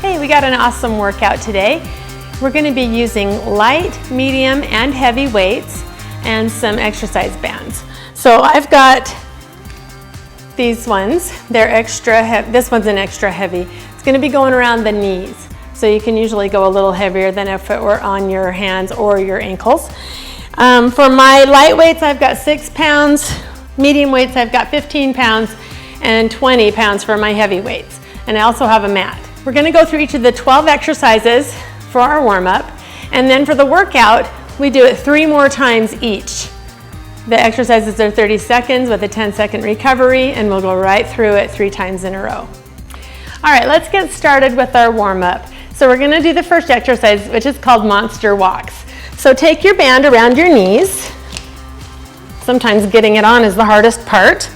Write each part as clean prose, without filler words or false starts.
Hey, we got an awesome workout today. We're going to be using light, medium, and heavy weights and some exercise bands. So I've got these ones. They're extra heavy. This one's an extra heavy. It's going to be going around the knees. So you can usually go a little heavier than if it were on your hands or your ankles. For my light weights, I've got 6 pounds. Medium weights, I've got 15 pounds, and 20 pounds for my heavy weights. And I also have a mat. We're going to go through each of the 12 exercises for our warm-up, and then for the workout, we do it 3 more times each. The exercises are 30 seconds with a 10-second recovery, and we'll go right through it 3 times in a row. All right, let's get started with our warm-up. So we're going to do the first exercise, which is called monster walks. So take your band around your knees. Sometimes getting it on is the hardest part.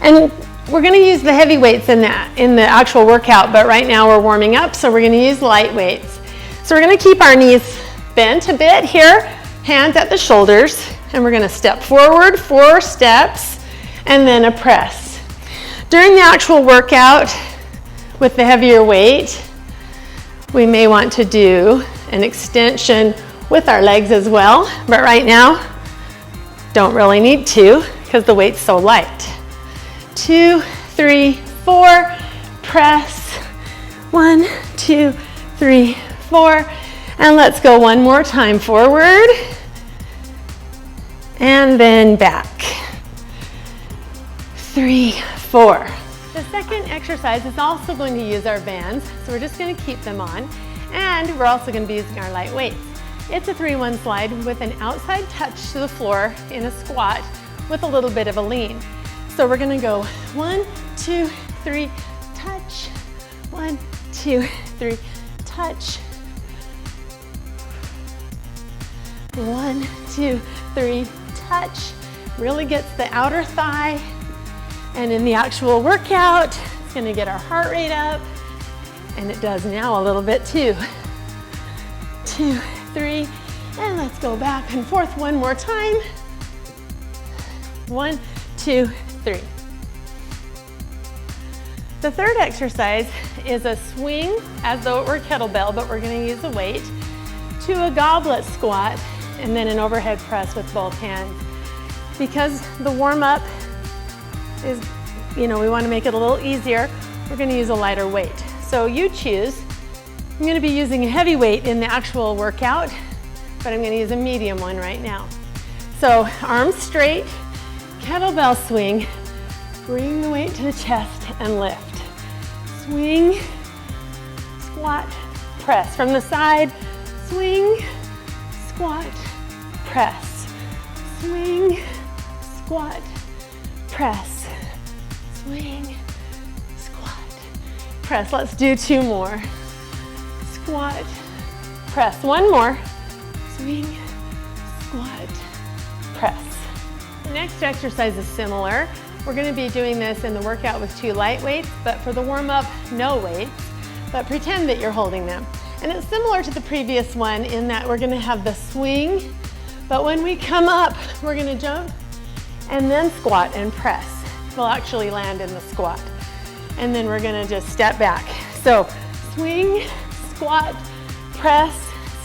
And we're going to use the heavy weights in the actual workout, but right now we're warming up, so we're going to use light weights. So we're going to keep our knees bent a bit here, hands at the shoulders, and we're going to step forward 4 steps and then a press. During the actual workout with the heavier weight, we may want to do an extension with our legs as well, but right now don't really need to because the weight's so light. 2, 3, 4, press. 1, 2, 3, 4, and let's go one more time forward and then back. 3, 4. The second exercise is also going to use our bands, so we're just going to keep them on, and we're also going to be using our light weights. It's a 3-1 slide with an outside touch to the floor in a squat with a little bit of a lean. So we're going to go 1, 2, 3, touch. 1, 2, 3, touch. 1, 2, 3, touch. Really gets the outer thigh. And in the actual workout, it's going to get our heart rate up. And it does now a little bit too. 2, 3, and let's go back and forth one more time. 1, 2, 3. The third exercise is a swing as though it were kettlebell, but we're going to use a weight, to a goblet squat, and then an overhead press with both hands. Because the warm-up is, we want to make it a little easier, we're going to use a lighter weight. So you choose. I'm going to be using a heavy weight in the actual workout, but I'm going to use a medium one right now. So arms straight, kettlebell swing, bring the weight to the chest and lift. Swing, squat, press. From the side, swing, squat, press. Swing, squat, press. Swing, squat, press. Let's do 2 more. Squat, press. 1 more. Swing, squat, press. The next exercise is similar. We're going to be doing this in the workout with 2 light weights, but for the warm-up, no weights, but pretend that you're holding them. And it's similar to the previous one in that we're going to have the swing, but when we come up, we're going to jump and then squat and press. We'll actually land in the squat. And then we're going to just step back. So swing, squat, press,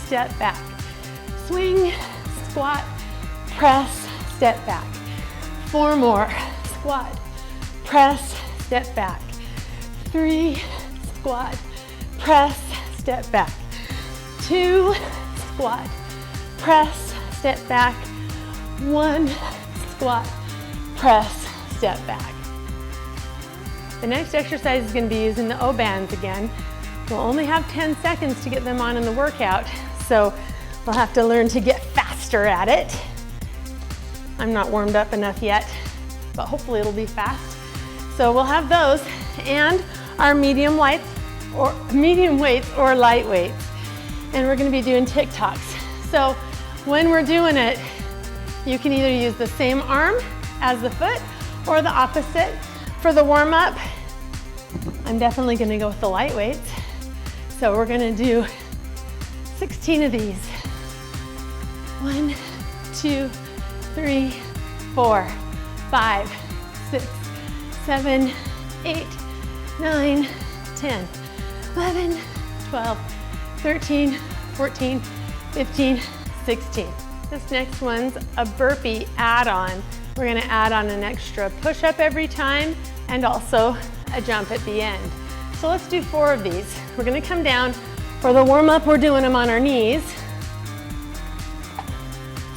step back. Swing, squat, press, step back. 4 more. Squat, press, step back. 3, squat, press, step back. 2, squat, press, step back. 1, squat, press, step back. The next exercise is going to be using the O-bands again. We'll only have 10 seconds to get them on in the workout, so we'll have to learn to get faster at it. I'm not warmed up enough yet, but hopefully it'll be fast. So we'll have those and our medium weights or light weights. And we're going to be doing TikToks. So when we're doing it, you can either use the same arm as the foot or the opposite. For the warm-up, I'm definitely going to go with the light weights. So we're going to do 16 of these. 1, 2, 3, 4, 5, 6, 7, 8, 9, 10, 11, 12, 13, 14, 15, 16. This next one's a burpee add-on. We're gonna add on an extra push-up every time and also a jump at the end. So let's do 4 of these. We're gonna come down. For the warm-up, we're doing them on our knees.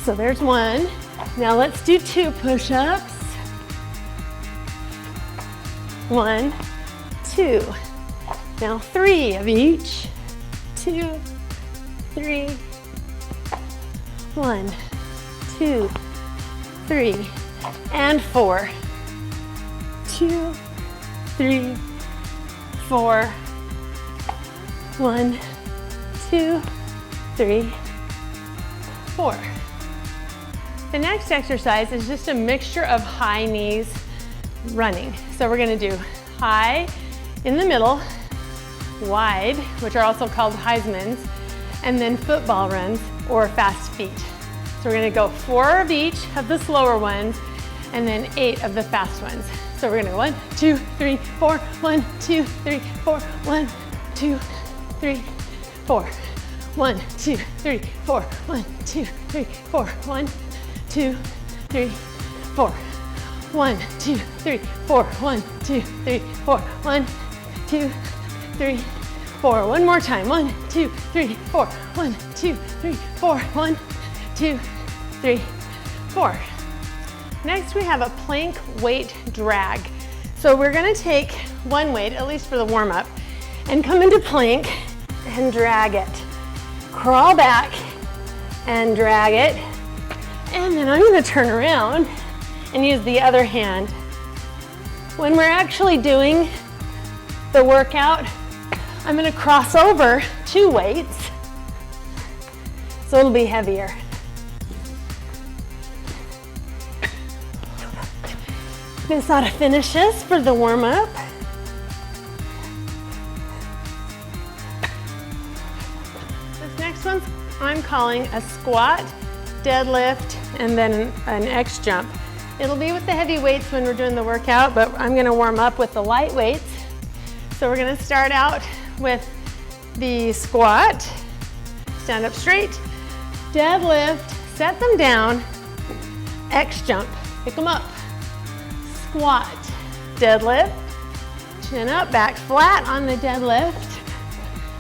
So there's 1. Now let's do 2 push-ups. 1, 2. Now 3 of each. 2, 3. 1, 2, 3, and 4. 2, 3, 4. 1, 2, 3, 4. The next exercise is just a mixture of high knees running. So we're going to do high in the middle, wide, which are also called Heisman's, and then football runs or fast feet. So we're going to go 4 of each of the slower ones and then 8 of the fast ones. So we're going to go 1, 2, 3, 4, 1, 2, 3, 4, 1, 2, 3, 4, 1, 2, 3, 4, 1, 2, 3, 4, 1, 2, 3, 4, 1, 2, 3, 4, 1, 2, 3, 4, 1, 2, 3, 4. One more time. 1, 2, 3, 4, 1, 2, 3, 4, 1, 2, 3, 4. Next we have a plank weight drag. So we're gonna take one weight, at least for the warm-up, and come into plank and drag it. Crawl back and drag it. And then I'm gonna turn around and use the other hand. When we're actually doing the workout, I'm gonna cross over 2 weights, so it'll be heavier. This ought to finish us for the warm-up. This next one I'm calling a squat, deadlift, and then an X jump. It'll be with the heavy weights when we're doing the workout, but I'm gonna warm up with the light weights. So we're gonna start out with the squat, stand up straight, deadlift, set them down, X jump, pick them up, squat, deadlift, chin up, back flat on the deadlift.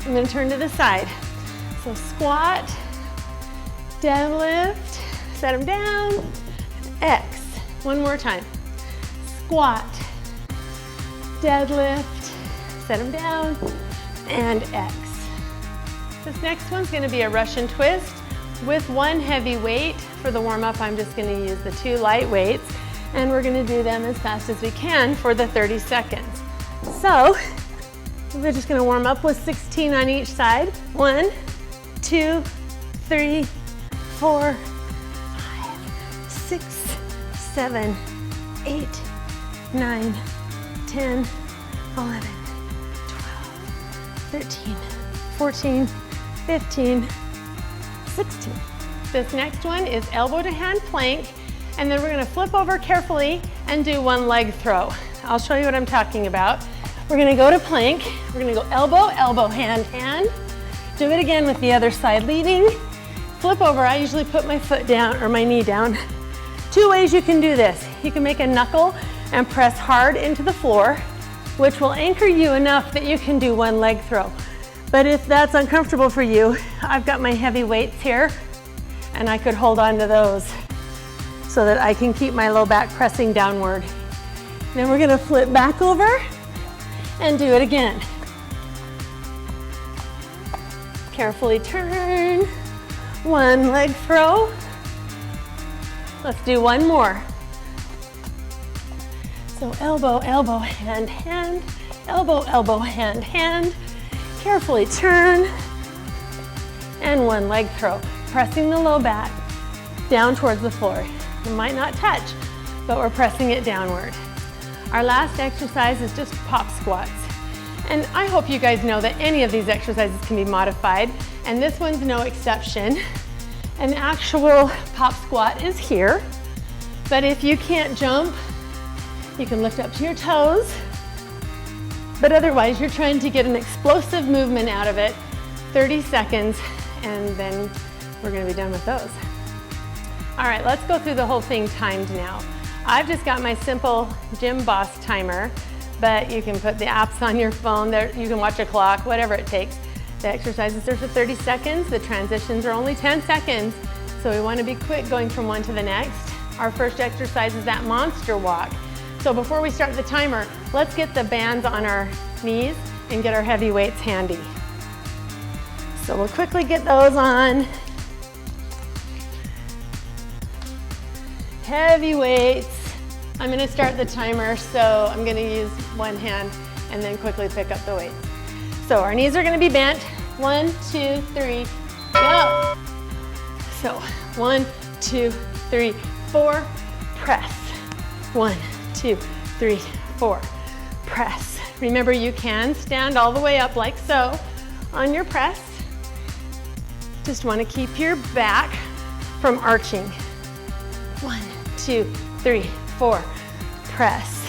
I'm gonna turn to the side. So squat, deadlift, set them down, X. One more time. Squat, deadlift, set them down, and X. This next one's gonna be a Russian twist with 1 heavy weight. For the warm-up, I'm just gonna use the 2 light weights, and we're gonna do them as fast as we can for the 30 seconds. So, we're just gonna warm up with 16 on each side. 1, 2, 3, 4, 5, 6, 7, 8, 9, 10, 11, 12, 13, 14, 15, 16. This next one is elbow to hand plank, and then we're gonna flip over carefully and do 1 leg throw. I'll show you what I'm talking about. We're gonna go to plank. We're gonna go elbow, elbow, hand, hand. Do it again with the other side leading. Flip over. I usually put my foot down or my knee down. 2 ways you can do this. You can make a knuckle and press hard into the floor, which will anchor you enough that you can do 1 leg throw. But if that's uncomfortable for you, I've got my heavy weights here, and I could hold on to those so that I can keep my low back pressing downward. Then we're gonna flip back over and do it again. Carefully turn, 1 leg throw. Let's do 1 more. So elbow, elbow, hand, hand, elbow, elbow, hand, hand. Carefully turn, and 1 leg throw. Pressing the low back down towards the floor. It might not touch, but we're pressing it downward. Our last exercise is just pop squats. And I hope you guys know that any of these exercises can be modified, and this one's no exception. An actual pop squat is here, but if you can't jump, you can lift up to your toes But otherwise, you're trying to get an explosive movement out of it, 30 seconds, and then we're gonna be done with those. All right, let's go through the whole thing timed now. I've just got my simple Gym Boss timer, but you can put the apps on your phone there, you can watch a clock, whatever it takes. The exercises are for 30 seconds, the transitions are only 10 seconds, so we wanna be quick going from one to the next. Our first exercise is that monster walk. So before we start the timer, let's get the bands on our knees and get our heavy weights handy. So we'll quickly get those on. Heavy weights. I'm gonna start the timer, so I'm gonna use one hand and then quickly pick up the weights. So our knees are gonna be bent. 1, 2, 3, go. So 1, 2, 3, 4, press. 1, 2, 3, 4, press. Remember, you can stand all the way up like so on your press. Just wanna keep your back from arching. 1, 2, 3, 4, press.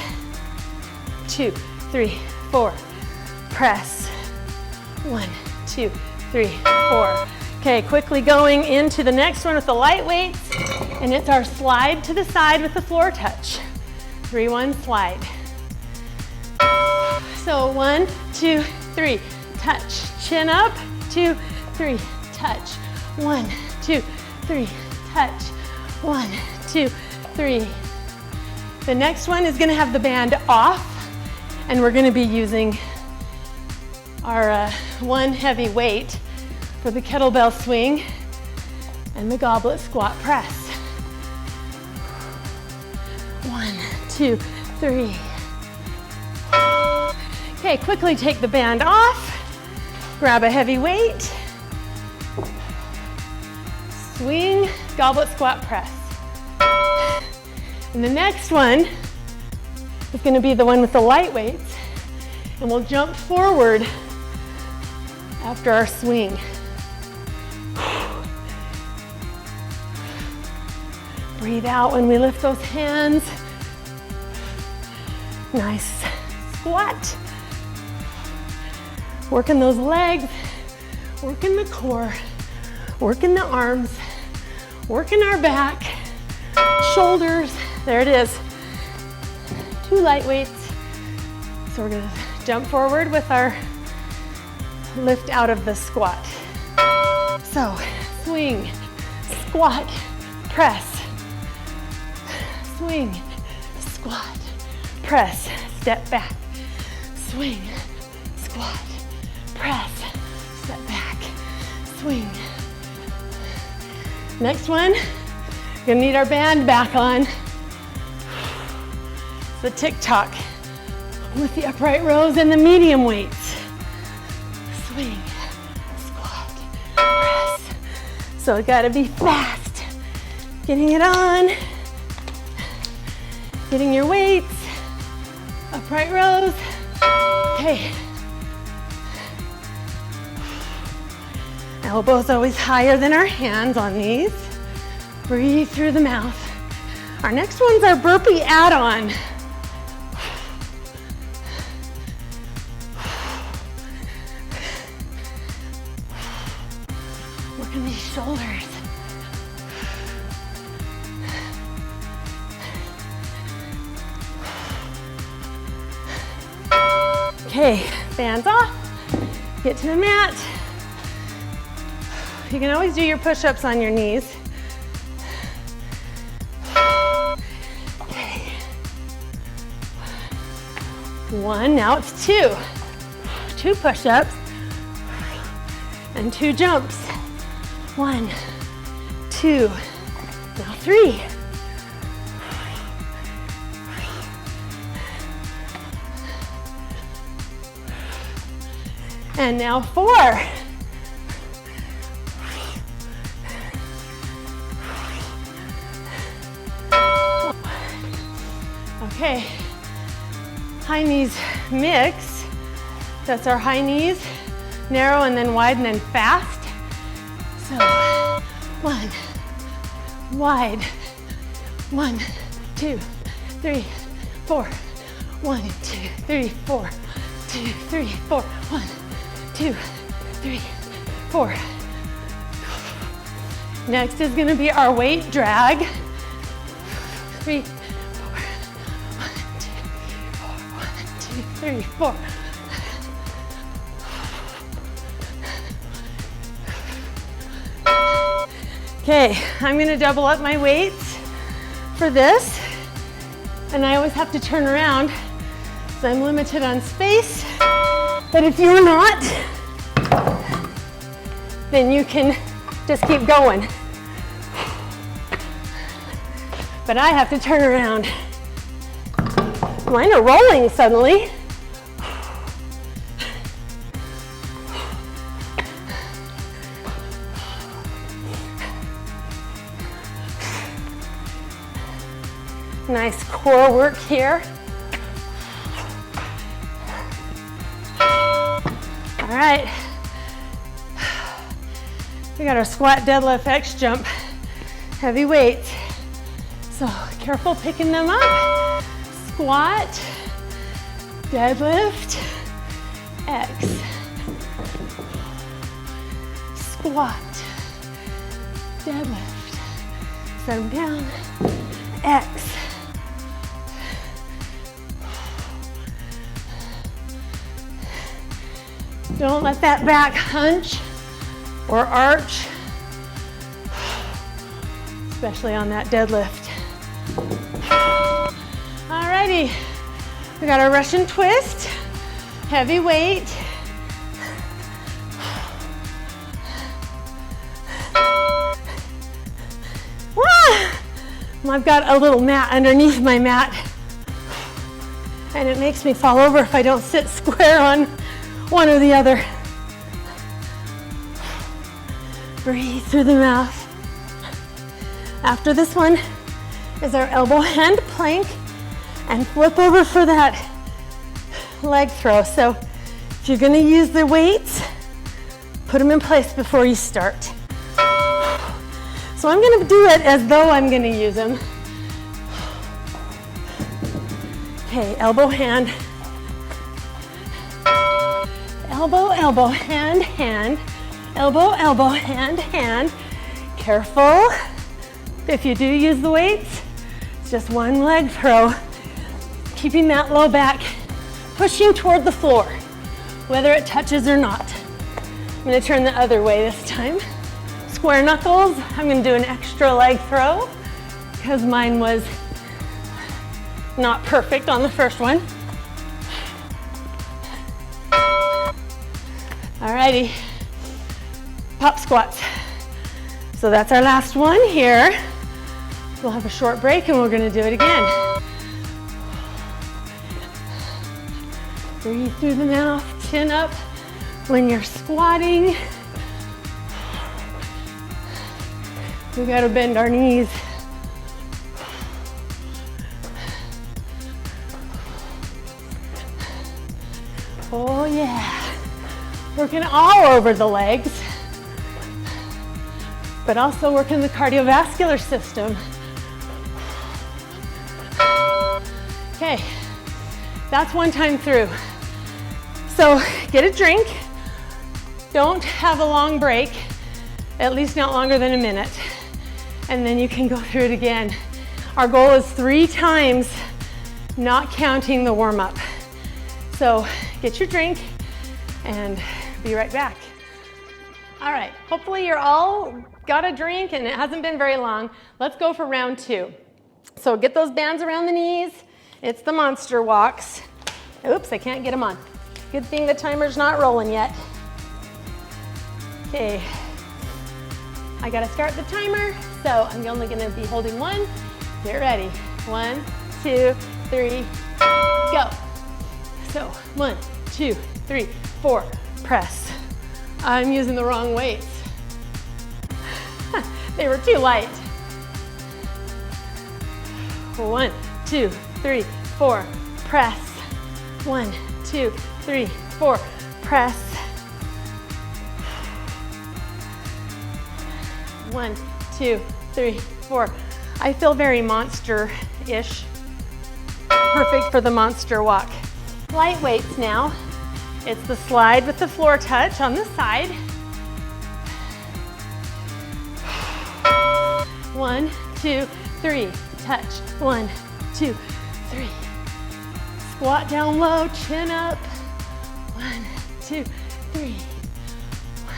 2, 3, 4, press. 1, 2, 3, 4. Okay, quickly going into the next one with the light weights, and it's our slide to the side with the floor touch. 3, 1, slide. So 1, 2, 3, touch. Chin up, 2, 3, touch. 1, 2, 3, touch. 1, 2, 3. The next one is gonna have the band off, and we're gonna be using our one heavy weight for the kettlebell swing and the goblet squat press. 1, 2, 3. Okay, quickly take the band off, grab a heavy weight, swing, goblet squat press. And the next one is gonna be the one with the light weights, and we'll jump forward after our swing. Breathe out when we lift those hands. Nice squat. Working those legs, working the core, working the arms, working our back, shoulders. There it is. 2 light weights. So we're gonna jump forward with our lift out of the squat. So swing, squat, press. Swing, squat, press, step back. Swing, squat, press, step back. Swing. Next one, we're gonna need our band back on. The tick-tock with the upright rows and the medium weights. Swing, squat, press. So it gotta be fast. Getting it on. Getting your weights, upright rows. Okay. Elbows always higher than our hands on these. Breathe through the mouth. Our next one's our Burpee Add-On. Working these shoulders. Okay, bands off, get to the mat. You can always do your push-ups on your knees. Okay. 1, now it's 2. 2 push-ups and 2 jumps. 1, 2, now 3. And now 4. Okay, high knees mix. That's our high knees, narrow and then wide and then fast. So 1, wide, 1, 2, 3, 4, 1, 2, 3, 4, 2, 2, 3, 4. 1, 2, 3, 4. Next is gonna be our weight drag. 3, 4. 1, 2, 4. 1, 2, 3, 4. Okay, I'm gonna double up my weights for this. And I always have to turn around, so I'm limited on space. But if you're not, then you can just keep going. But I have to turn around. Mine are rolling suddenly. Nice core work here. All right. We got our squat, deadlift, X jump, heavy weights. So careful picking them up. Squat, deadlift, X. Squat, deadlift, set them down, X. Don't let that back hunch or arch, especially on that deadlift. Alrighty, we got our Russian twist, heavy weight. I've got a little mat underneath my mat, and it makes me fall over if I don't sit square on one or the other. Breathe through the mouth. After this one is our elbow hand plank and flip over for that leg throw. So if you're gonna use the weights, put them in place before you start. So I'm gonna do it as though I'm gonna use them. Okay, elbow, hand. Elbow, elbow, hand, hand. Elbow, elbow, hand, hand. Careful. If you do use the weights, it's just one leg throw. Keeping that low back, pushing toward the floor, whether it touches or not. I'm gonna turn the other way this time. Square knuckles. I'm gonna do an extra leg throw because mine was not perfect on the first one. Alrighty, pop squats. So that's our last one here. We'll have a short break and we're gonna do it again. Breathe through the mouth, chin up when you're squatting. We gotta bend our knees. Oh yeah. Working all over the legs, but also working the cardiovascular system. Okay, that's one time through. So get a drink. Don't have a long break, at least not longer than a minute. And then you can go through it again. Our goal is 3 times, not counting the warm-up. So get your drink and be right back. All right, hopefully you're all got a drink and it hasn't been very long. Let's go for round 2. So get those bands around the knees. It's the monster walks. Oops, I can't get them on. Good thing the timer's not rolling yet. Okay, I gotta start the timer, so I'm only gonna be holding 1. Get ready. 1, 2, 3, go. So 1, 2, 3, 4, press. I'm using the wrong weights. They were too light. 1, 2, 3, 4, press. 1, 2, 3, 4, press. 1, 2, 3, 4. I feel very monster-ish. Perfect for the monster walk. Light weights now. It's the slide with the floor touch on the side. 1, 2, 3, touch. 1, 2, 3. Squat down low, chin up. 1, 2, 3. 1,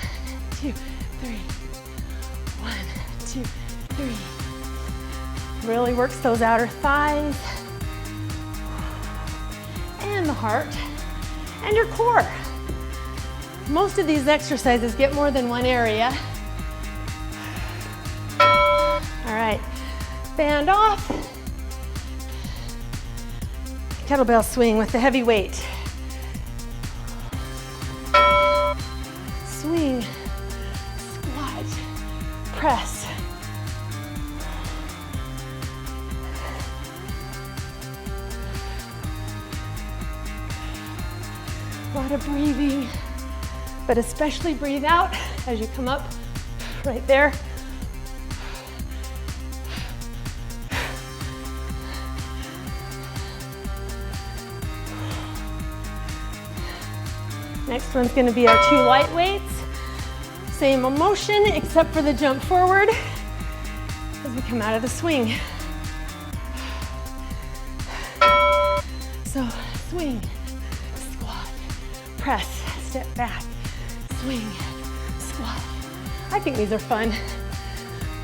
2, 3. 1, 2, 3. Really works those outer thighs and the heart and your core. Most of these exercises get more than one area. All right, band off. Kettlebell swing with the heavy weight. Swing, squat, press. A lot of breathing, but especially breathe out as you come up right there. Next one's going to be our 2 light weights. Same motion except for the jump forward as we come out of the swing. So swing, squat, press, step back, swing, squat. I think these are fun.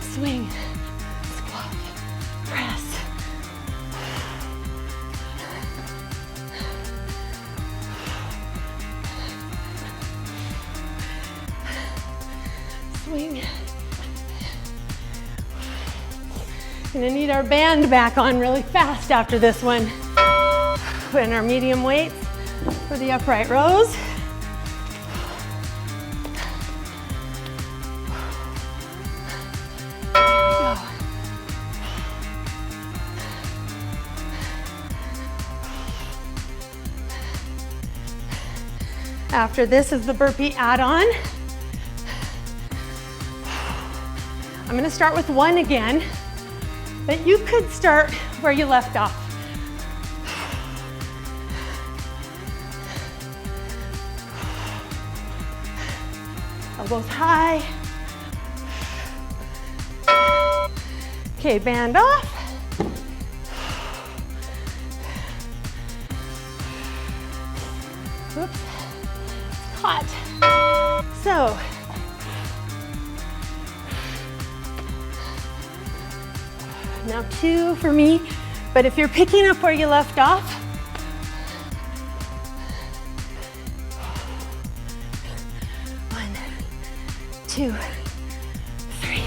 Swing, squat, press. Swing. Gonna need our band back on really fast after this one. Put in our medium weights for the upright rows. There we go. After this is the burpee add-on. I'm going to start with 1 again, but you could start where you left off. Elbows high. Okay, band off. Whoops. Hot. So, now 2 for me, but if you're picking up where you left off, one, 2, 3.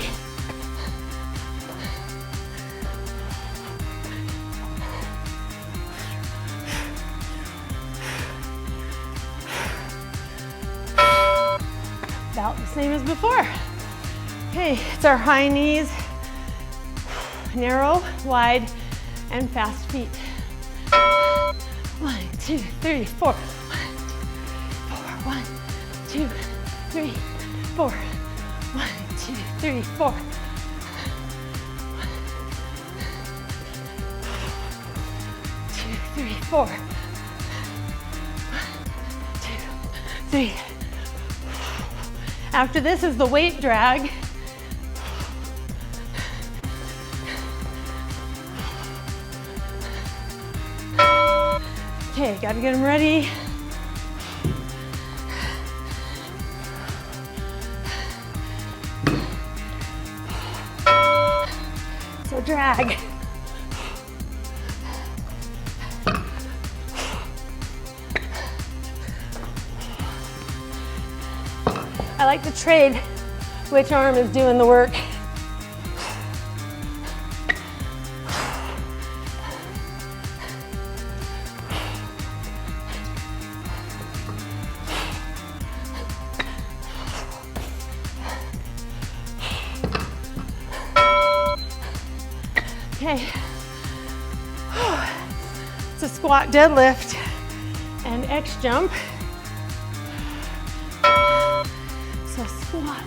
About the same as before. Okay, it's our high knees. Narrow, wide, and fast feet. 1, 2, 3, 4. 1, 2, 3, 4. 1, 2, 3, 4. 2, 3, 4. 1, 2, 3. After this is the weight drag. Okay, gotta get them ready. So drag. I like to trade which arm is doing the work. Okay, it's a squat deadlift and X jump. So squat,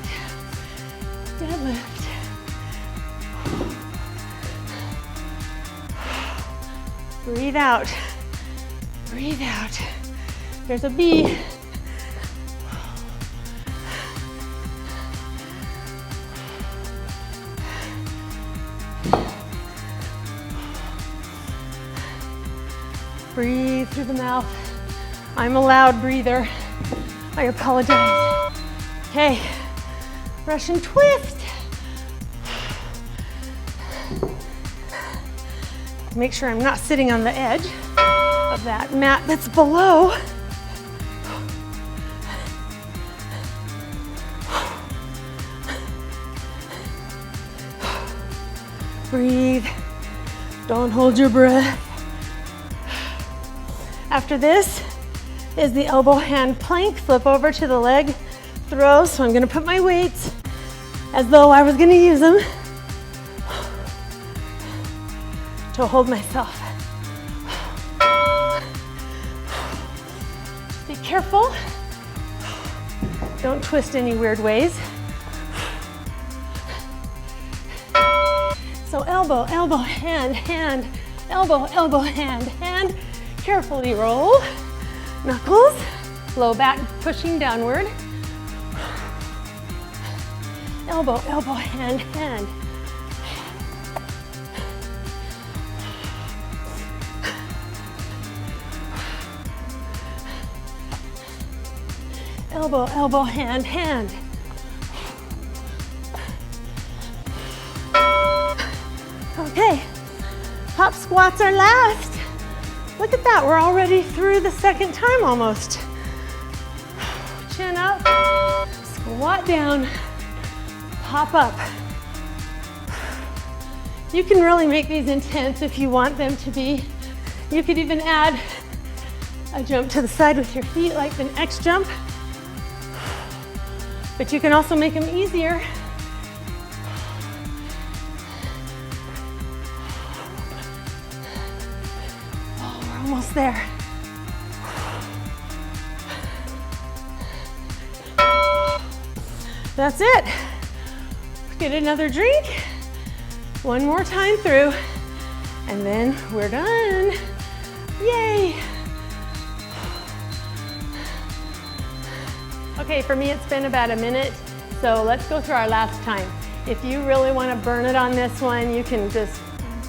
deadlift. Breathe out, breathe out. There's a B. Breathe through the mouth. I'm a loud breather. I apologize. Okay, Russian twist. Make sure I'm not sitting on the edge of that mat that's below. Breathe. Don't hold your breath. After this is the elbow hand plank. Flip over to the leg throw. So I'm gonna put my weights as though I was gonna use them to hold myself. Be careful. Don't twist any weird ways. So elbow, elbow, hand, hand, elbow, elbow, hand, hand. Carefully roll. Knuckles, low back pushing downward. Elbow, elbow, hand, hand. Elbow, elbow, hand, hand. Okay, hop squats are last. Look at that, we're already through the second time almost. Chin up, squat down, hop up. You can really make these intense if you want them to be. You could even add a jump to the side with your feet like an X jump. But you can also make them easier. Almost there. That's it. Get another drink. One more time through, and then we're done. Yay. Okay, for me it's been about a minute, so let's go through our last time. If you really want to burn it on this one, you can just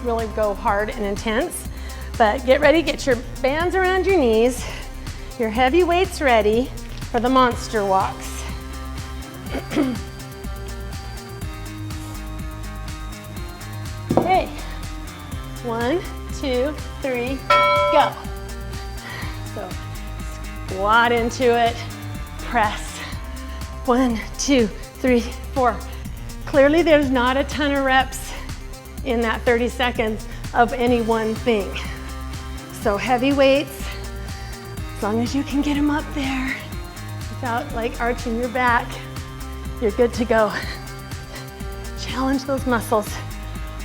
really go hard and intense. But get ready, get your bands around your knees, your heavy weights ready for the monster walks. Okay, 1, 2, 3, go. So squat into it, press. 1, 2, 3, 4. Clearly there's not a ton of reps in that 30 seconds of any one thing. So heavy weights, as long as you can get them up there without like arching your back, you're good to go. Challenge those muscles.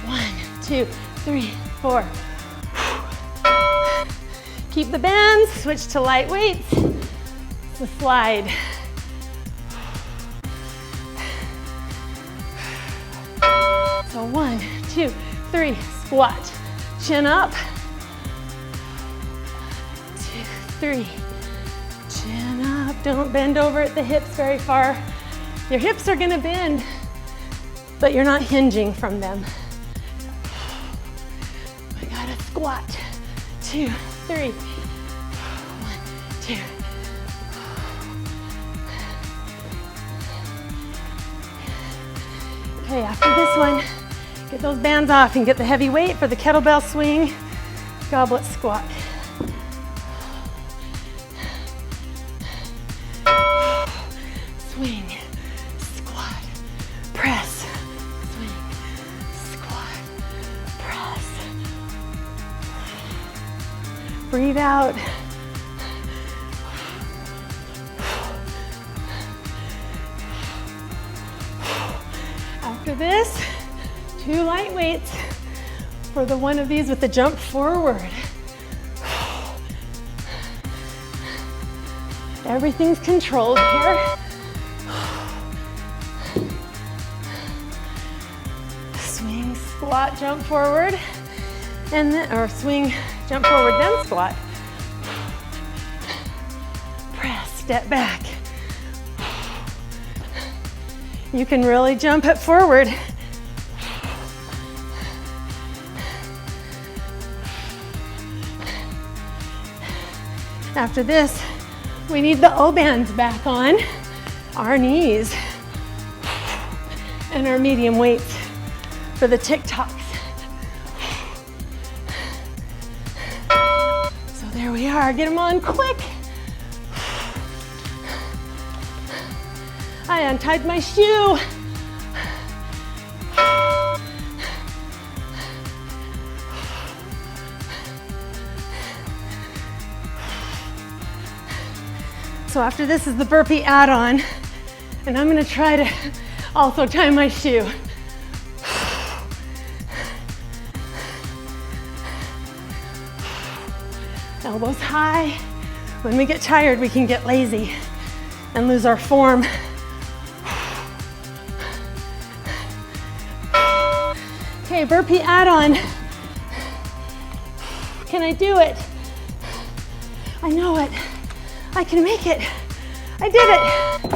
1, 2, 3, 4. Keep the bands, switch to light weights. The slide. So 1, 2, 3, squat. Chin up. 2, 3, chin up. Don't bend over at the hips very far. Your hips are gonna bend, but you're not hinging from them. We gotta squat. 2, 3, 1, 2. Okay, after this one, get those bands off and get the heavy weight for the kettlebell swing, goblet squat. Swing, squat, press, swing, squat, press. Breathe out. After this, 2 light weights for the one of these with the jump forward. Everything's controlled here. Swing, squat, jump forward, and then, or swing, jump forward, then squat. Press, step back. You can really jump it forward. After this, we need the O-bands back on, our knees, and our medium weights for the TikToks. So there we are, get them on quick. I untied my shoe. So after this is the burpee add-on, and I'm gonna try to also tie my shoe. Elbows high. When we get tired, we can get lazy and lose our form. Okay, burpee add-on. Can I do it? I know it. I can make it. I did it.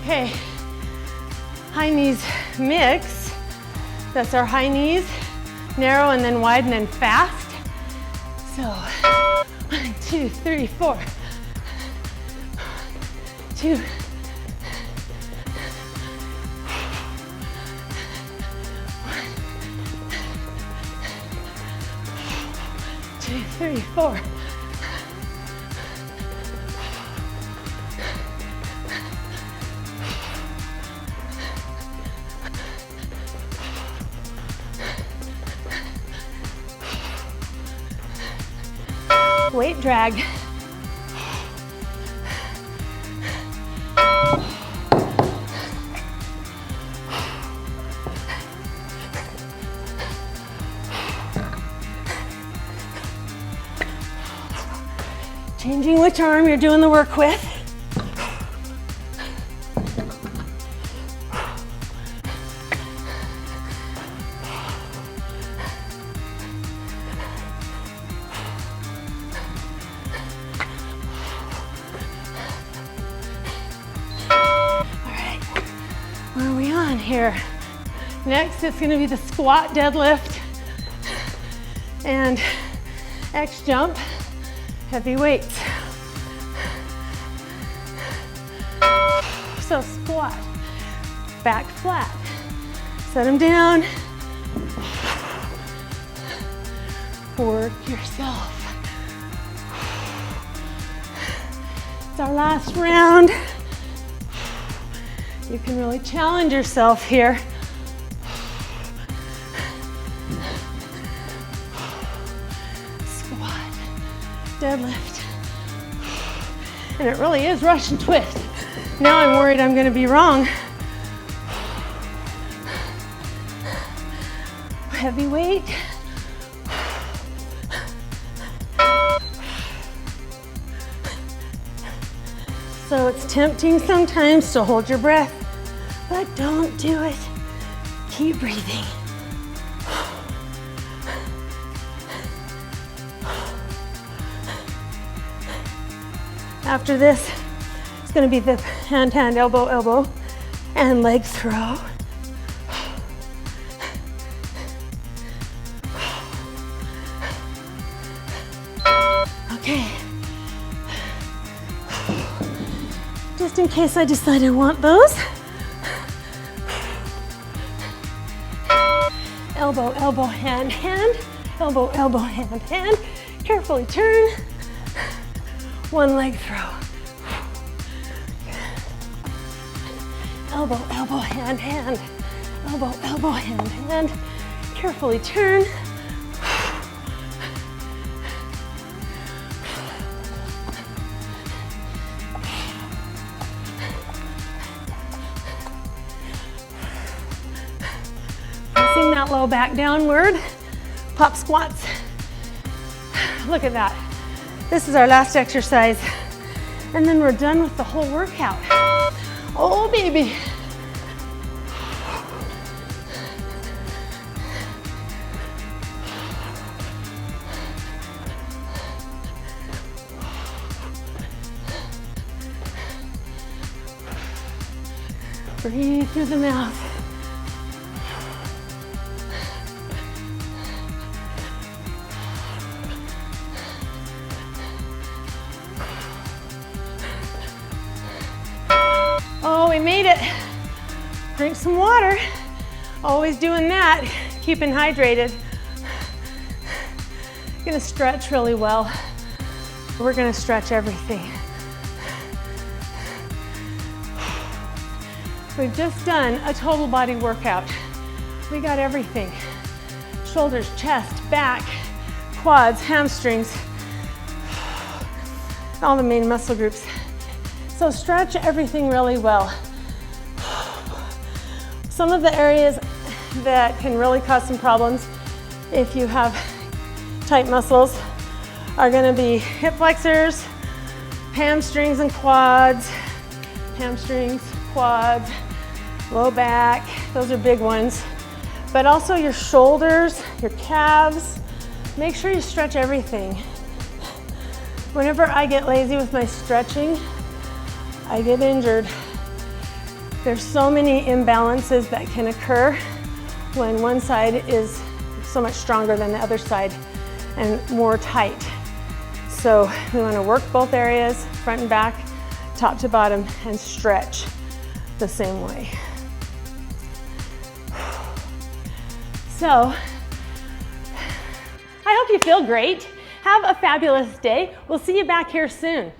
Okay, high knees mix. That's our high knees, narrow and then wide and then fast. So 1, 2, 3, 4. 2. 2, 3, 4. Weight drag. Changing which arm you're doing the work with. Where are we on here? Next, it's going to be the squat, deadlift, and X jump, heavy weights. So squat, back flat, set them down, work yourself. It's our last round. You can really challenge yourself here. Squat, deadlift. And it really is Russian twist. Now I'm worried I'm gonna be wrong. Heavy weight. So it's tempting sometimes to hold your breath, but don't do it. Keep breathing. After this, it's going to be the hand, hand, elbow, elbow, and leg throw. Okay. Just in case I decide I want those. Elbow, elbow, hand, hand. Elbow, elbow, hand, hand. Carefully turn. One leg throw. Elbow, elbow, hand, hand. Elbow, elbow, hand, hand. Carefully turn. Pressing that low back downward. Pop squats. Look at that. This is our last exercise, and then we're done with the whole workout. Oh, baby. Breathe through the mouth. Oh, we made it. Drink some water. Always doing that, keeping hydrated. Gonna stretch really well. We're gonna stretch everything. We've just done a total body workout. We got everything. Shoulders, chest, back, quads, hamstrings, all the main muscle groups. So stretch everything really well. Some of the areas that can really cause some problems if you have tight muscles are gonna be hip flexors, hamstrings and quads, hamstrings, quads, low back, those are big ones. But also your shoulders, your calves, make sure you stretch everything. Whenever I get lazy with my stretching, I get injured. There's so many imbalances that can occur when one side is so much stronger than the other side and more tight. So we want to work both areas, front and back, top to bottom, and stretch the same way. So, I hope you feel great. Have a fabulous day. We'll see you back here soon.